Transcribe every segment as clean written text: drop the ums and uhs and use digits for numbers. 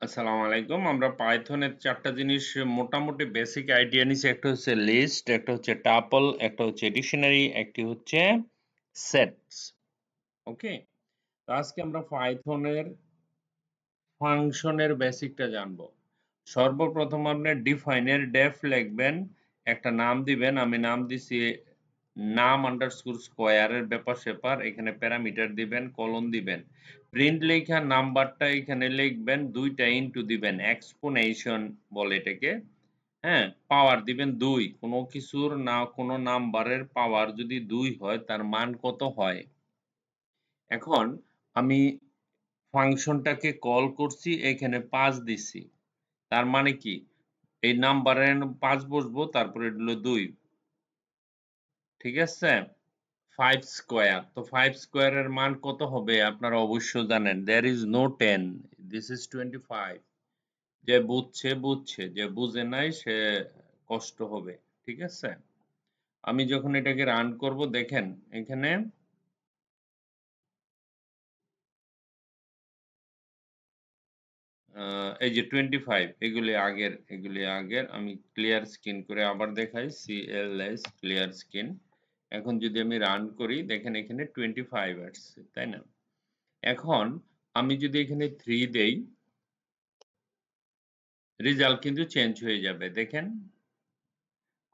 আসসালামু আলাইকুম। আমরা পাইথনের ৪ টা জিনিস মোটামুটি বেসিক আইডিয়া নিছি। একটা হচ্ছে লিস্ট, একটা হচ্ছে টাপল, একটা হচ্ছে ডিকশনারি, একটি হচ্ছে সেটস। ওকে? তো আজকে আমরা পাইথনের ফাংশনের বেসিকটা জানবো। সর্বপ্রথম আপনি ডিফাইনের ডেফ লিখবেন, একটা নাম দিবেন। আমি নাম দিছি নাম আন্ডারস্কোর স্কোয়ারের ব্যাপার-স্যাপার, এখানে প্যারামিটার দিবেন, কলন দিবেন। প্রিন্ট লেখা নাম্বারটা এখানে লিখবেন, ২ টা ইনটু দিবেন, এক্সপোনেনশন বলে এটাকে। হ্যাঁ, পাওয়ার দিবেন ২। কোনো কিছুর না কোনো নাম্বারের পাওয়ার যদি ২ হয় তার মান কত হয়? এখন আমি ফাংশনটাকে কল করছি, এখানে ৫ দিছি। তার মানে কি? এই নাম্বারে ৫ বসবো, তারপরে এটা হলো ২। ঠিক আছে? 5 স্কয়ার। তো 5 স্কয়ারের মান কত হবে আপনারা অবশ্য জানেন। There is no 10. This is 25. যে বুঝছে, বুঝছে। যে বুঝে নাই সে কষ্ট হবে। ঠিক আছে? আমি যখন এটাকে রান করব দেখেন এখানে এই যে 25 এগুলি আগের। আমি ক্লিয়ার স্ক্রিন করে আবার দেখাই। CLS clear screen. এখন যদি আমি রান করি দেখেন এখানে 25 আসছে, তাই না? এখন আমি যদি এখানে 3 দেই, রেজাল্ট কিন্তু চেঞ্জ হয়ে যাবে। দেখেন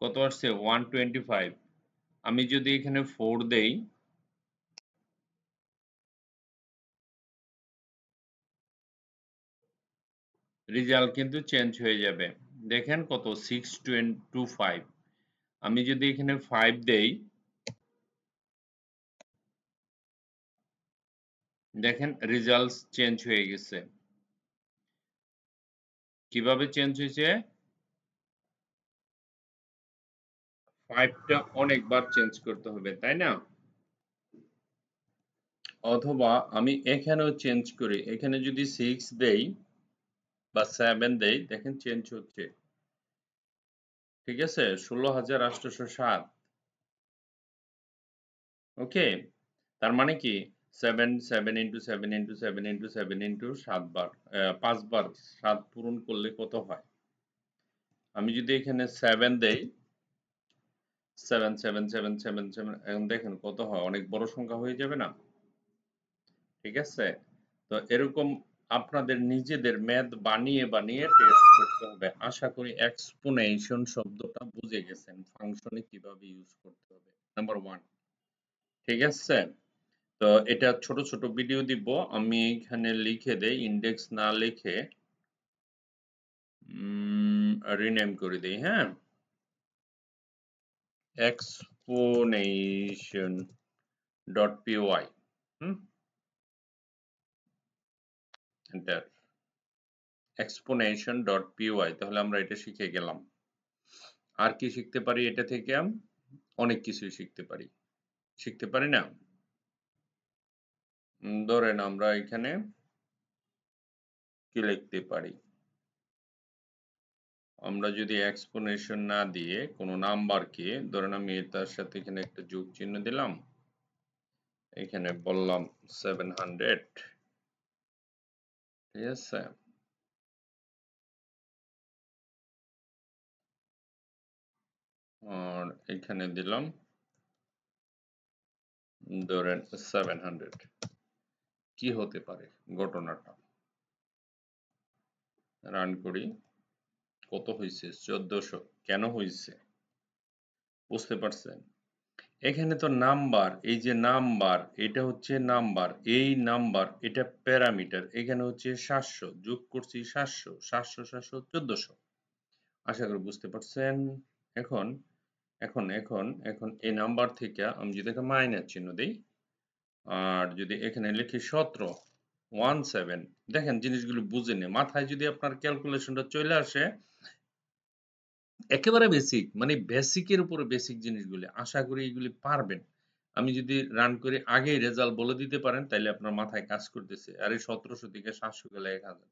কত আসছে 125। আমি যদি এখানে 4 দেই, রেজাল্ট কিন্তু চেঞ্জ হয়ে যাবে। দেখেন কত 625। আমি যদি এখানে 5 দেই, দেখেন রেজাল্টস চেঞ্জ হয়ে গেছে। কিভাবে চেঞ্জ হয়েছে? 5 টা অনেকবার চেঞ্জ করতে হবে, তাই না? অথবা আমি এখানেও চেঞ্জ করি। এখানে যদি 6 দেই বা 7 দেই, দেখেন চেঞ্জ হচ্ছে। ঠিক আছে? 16,807। ওকে? তার মানে কি 7 7 ইনটু 7 ইনটু 7 ইনটু 7 ইনটু 7 বার ৫ বার ৭ পূরণ করলে কত হয়? আমি যদি এখানে 7 দেই, 7 7 7 7 7 এখন দেখেন কত হয়? অনেক বড় সংখ্যা হয়ে যাবে না? ঠিক আছে? তো এরকম আপনাদের নিজেদের ম্যাথ বানিয়ে, বানিয়ে টেস্ট করতে হবে। আশা করি এক্সপোনেনশন শব্দটা বুঝে গেছেন। ফাংশনে কিভাবে ইউজ করতে হবে। নাম্বার 1। ঠিক আছে? তো এটা ছোট, ছোট ভিডিও দিব। আমি এখানে লিখে দেই, ইনডেক্স না লিখে রিনেম করে দেই, হ্যাঁ? explanation.py হুম? এন্টার। explanation.py তাহলে আমরা এটা শিখে গেলাম। আর কি শিখতে পারি এটা থেকে? অনেক কিছুই শিখতে পারি। শিখতে পারি না? ধরেন আমরা এখানে কি লিখতে পারি? আমরা যদি এক্সপ্লেনেশন না দিয়ে কোনো নাম্বারকে ধরেন আমি তার সাথে এখানে একটা যোগ চিহ্ন দিলাম, এখানে বললাম 700। ঠিক আছে? আর এখানে দিলাম ধরেন 700। কি হতে পারে ঘটনাটা? রান করি। কত হয়েছে? 1400। কেন হয়েছে? বুঝতে পারছেন? এখানে তো নাম্বার, এই যে নাম্বার, এটা হচ্ছে নাম্বার, এই নাম্বার, এটা প্যারামিটার। এখানে হচ্ছে 700, যোগ করছি 700, 700, 700, 1400। আশা করি বুঝতে পারছেন। এখন, এখন এই নাম্বার থেকে আমি যদি একটা মাইনাস চিহ্ন দেই, আর যদি এখানে লিখি 17, 17, দেখেন জিনিসগুলো বুঝে নিন। মাথায় যদি আপনার ক্যালকুলেশনটা চলে আসে, একেবারে বেসিক মানে বেসিকের উপরে বেসিক জিনিসগুলি আশা করি এগুলি পারবেন। আমি যদি রান করে আগেই রেজাল্ট বলে দিতে পারেন তাইলে আপনার মাথায় কাজ করতেছে। আর এই 1700 থেকে 700 গেলে 1000।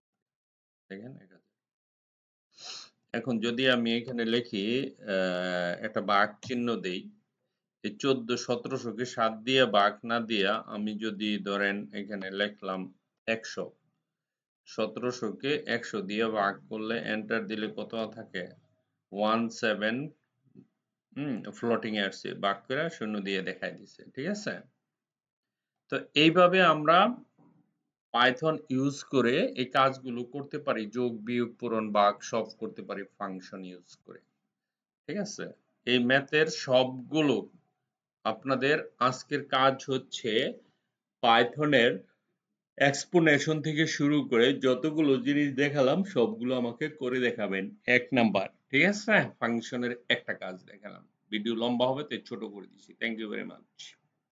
দেখেন 1000। এখন যদি আমি এখানে লিখি একটা ভাগ চিহ্ন দেই, এই 14 1700 কে 7 দিয়ে ভাগ না দিয়া আমি যদি ধরেন এখানে লিখলাম 100, 1700 কে 100 দিয়ে ভাগ করলে এন্টার দিলে কত থাকে 17 ফ্লোটিং এ আসছে ভাগ করে শূন্য দিয়ে দেখাই দিছে ঠিক আছে তো এইভাবে আমরা পাইথন ইউজ করে এই কাজগুলো করতে পারি যোগ বিয়োগ পূরণ ভাগ সব করতে পারি ফাংশন ইউজ করে ঠিক আছে এই ম্যাথের সবগুলো আপনাদের আজকের কাজ হচ্ছে পাইথনের এক্সপোনেশন থেকে শুরু করে যতগুলো জিনিস দেখালাম সবগুলো আমাকে করে দেখাবেন 1 নাম্বার ঠিক আছে ফাংশনের একটা কাজ দেখালাম ভিডিও লম্বা হবে তাই ছোট করে দিছি থ্যাংক ইউ ভেরি মাচ